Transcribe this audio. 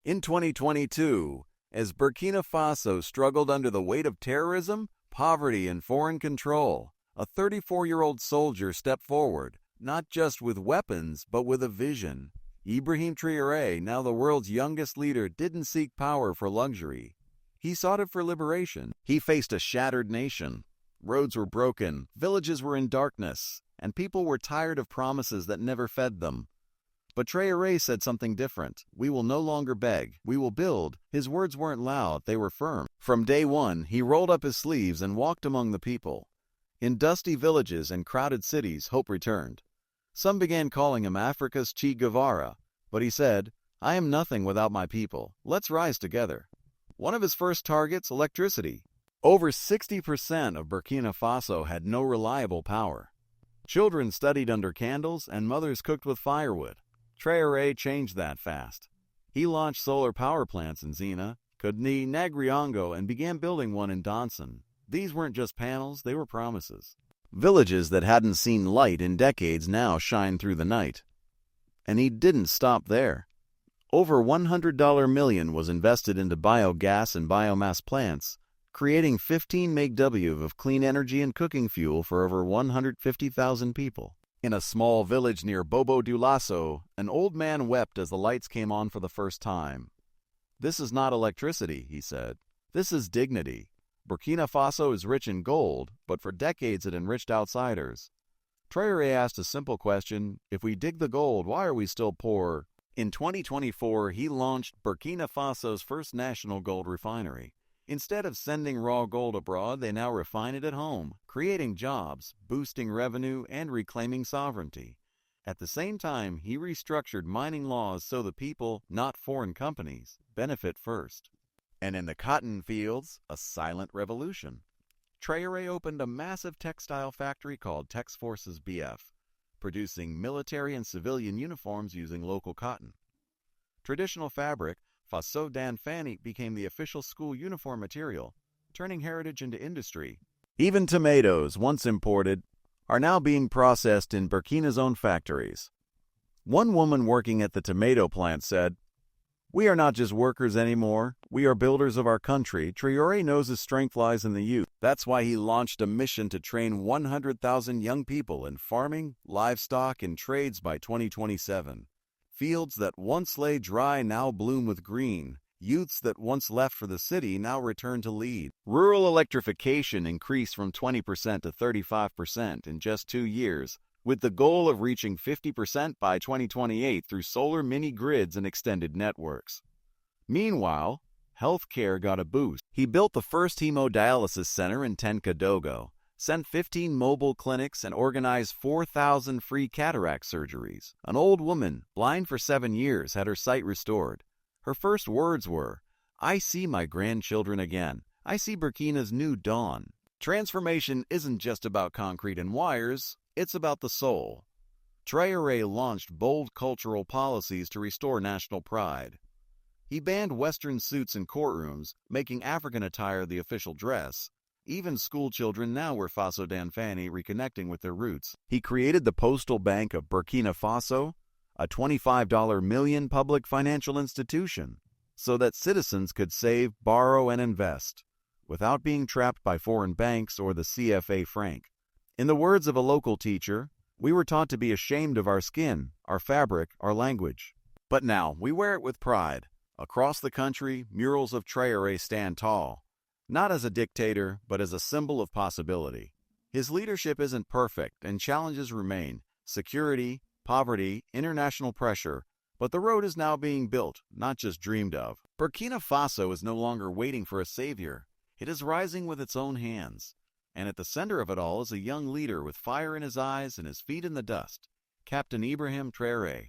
In 2022, as Burkina Faso struggled under the weight of terrorism, poverty, and foreign control, a 34-year-old soldier stepped forward, not just with weapons, but with a vision. Ibrahim Traoré, now the world's youngest leader, didn't seek power for luxury. He sought it for liberation. He faced a shattered nation. Roads were broken, villages were in darkness, and people were tired of promises that never fed them. But Traoré said something different. We will no longer beg. We will build. His words weren't loud, they were firm. From day one, he rolled up his sleeves and walked among the people. In dusty villages and crowded cities, hope returned. Some began calling him Africa's Che Guevara, but he said, I am nothing without my people. Let's rise together. One of his first targets, electricity. Over 60% of Burkina Faso had no reliable power. Children studied under candles and mothers cooked with firewood. Traoré changed that fast. He launched solar power plants in Zina, Kudni, Nagriongo, and began building one in Donson. These weren't just panels, they were promises. Villages that hadn't seen light in decades now shine through the night. And he didn't stop there. Over $100 million was invested into biogas and biomass plants, creating 15 MW of clean energy and cooking fuel for over 150,000 people. In a small village near Bobo Dioulasso, an old man wept as the lights came on for the first time. This is not electricity, he said. This is dignity. Burkina Faso is rich in gold, but for decades it enriched outsiders. Traoré asked a simple question, if we dig the gold, why are we still poor? In 2024, he launched Burkina Faso's first national gold refinery. Instead of sending raw gold abroad, they now refine it at home, creating jobs, boosting revenue, and reclaiming sovereignty. At the same time, he restructured mining laws so the people, not foreign companies, benefit first. And in the cotton fields, a silent revolution. Traoré opened a massive textile factory called Tex Forces BF, producing military and civilian uniforms using local cotton. Traditional fabric, Faso Danfani, became the official school uniform material, turning heritage into industry. Even tomatoes, once imported, are now being processed in Burkina's own factories. One woman working at the tomato plant said, we are not just workers anymore, we are builders of our country. Traoré knows his strength lies in the youth. That's why he launched a mission to train 100,000 young people in farming, livestock, and trades by 2027. Fields that once lay dry now bloom with green. Youths that once left for the city now return to lead. Rural electrification increased from 20% to 35% in just 2 years, with the goal of reaching 50% by 2028 through solar mini-grids and extended networks. Meanwhile, healthcare got a boost. He built the first hemodialysis center in Tenkadogo, sent 15 mobile clinics, and organized 4,000 free cataract surgeries. An old woman, blind for 7 years, had her sight restored. Her first words were, I see my grandchildren again. I see Burkina's new dawn. Transformation isn't just about concrete and wires, it's about the soul. Traoré launched bold cultural policies to restore national pride. He banned Western suits in courtrooms, making African attire the official dress. Even school children now wear Faso Danfani, reconnecting with their roots. He created the Postal Bank of Burkina Faso, a $25 million public financial institution, so that citizens could save, borrow, and invest, without being trapped by foreign banks or the CFA franc. In the words of a local teacher, we were taught to be ashamed of our skin, our fabric, our language. But now, we wear it with pride. Across the country, murals of Traoré stand tall, not as a dictator, but as a symbol of possibility. His leadership isn't perfect, and challenges remain: security, poverty, international pressure, but the road is now being built, not just dreamed of. Burkina Faso is no longer waiting for a savior. It is rising with its own hands. And at the center of it all is a young leader with fire in his eyes and his feet in the dust, Captain Ibrahim Traoré.